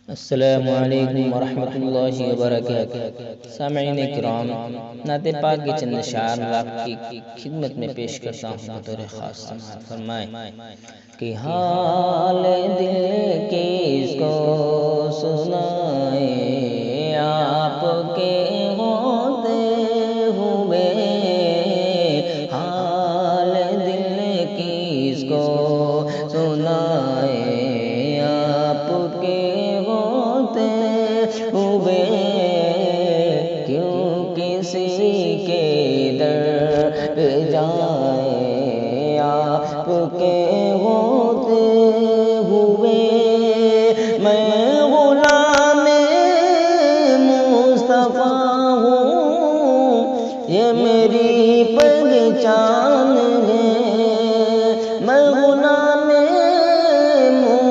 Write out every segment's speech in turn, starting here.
السلام علیکم ورحمۃ اللہ وبرکاتہ۔ سامعین کرام، نعت پاک کی چند اشعار آپ کی خدمت میں پیش کرتا ہوں بطور خاص۔ سماعت فرمائیں کہ حال دل کس کو سنائیں آپ کے ہوتے ہوئے، حال دل کس کو سنائیں آپ کے ہوئے، کیوں کسی کے در جائیں آپ کے ہوتے ہوئے۔ میں غلام مصطفیٰ ہوں، یہ میری پہچان ہے۔ میں غلام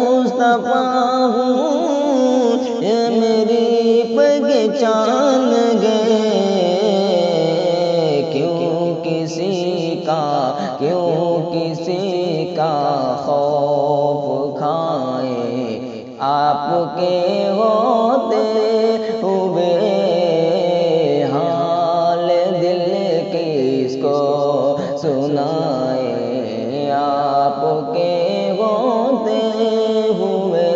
مصطفیٰ ہوں، یہ میری پہچان گئے۔ کیوں کسی کا خوف کھائیں آپ کے ہوتے ہوئے، حال دل کس کو سنائیں آپ کے ہوتے ہوئے،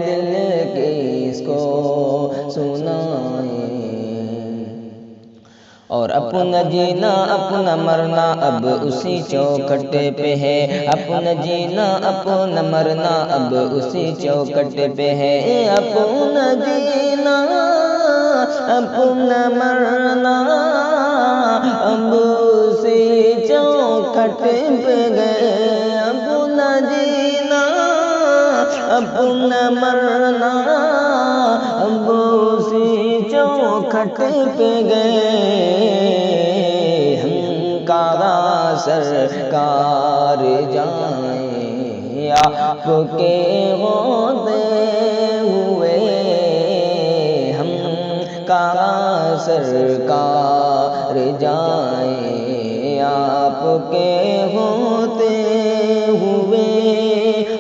دل کس کو سنائیں۔ اور اپنا جینا اپنا مرنا اب اسی چوکھٹ پہ ہے، اپنا جینا اپنا مرنا اب اسی چوکھٹ پہ ہے، اپنا جینا اپنا مرنا اب اسی چوکھٹ پہ گئے، اپنا جینا اپنا مرنا اب اسی چوکھٹ پہ گئے۔ ہم کعبہ سرکار جائیں آپ کے ہوتے ہوئے، ہم کعبہ سرکار جائیں آپ کے ہوتے ہوئے،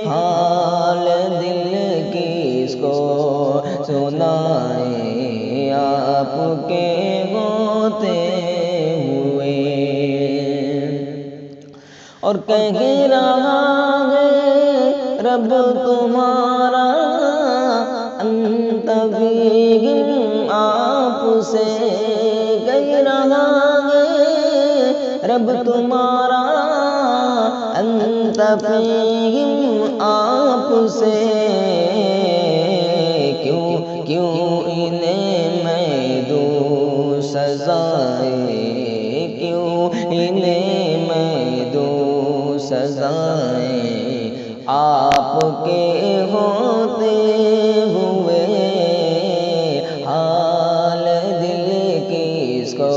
حال دل کس کو سنائیں آپ کے ہوتے ہوئے۔ اور کہہ رہا ہے رب تمہارا انت فیہم آپ سے، کہہ رہا ہے رب تمہارا انت فیہم آپ سے، کیوں انہیں میں دوں سزائیں، کیوں انہیں میں دوں سزائیں آپ کے ہوتے ہوئے، حال دل کس کو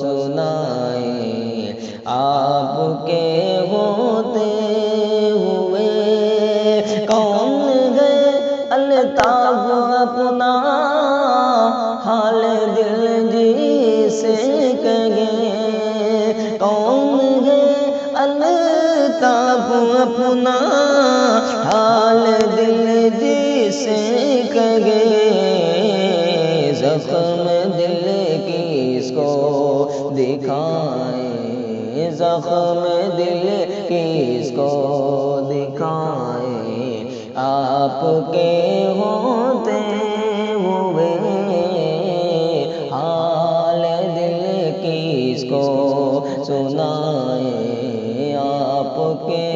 سنائیں آپ کے ہوتے ہوئے۔ کون ہے الطاف اپنا حال دل جسے کہے، کون ہے الطاف اپنا حال دل جسے کہے، زخم دل کس کو دکھائیں، زخم دل کس کو دکھائیں آپ کے ہوتے ہوئے، حال دل کس کو سنائیں آپ کے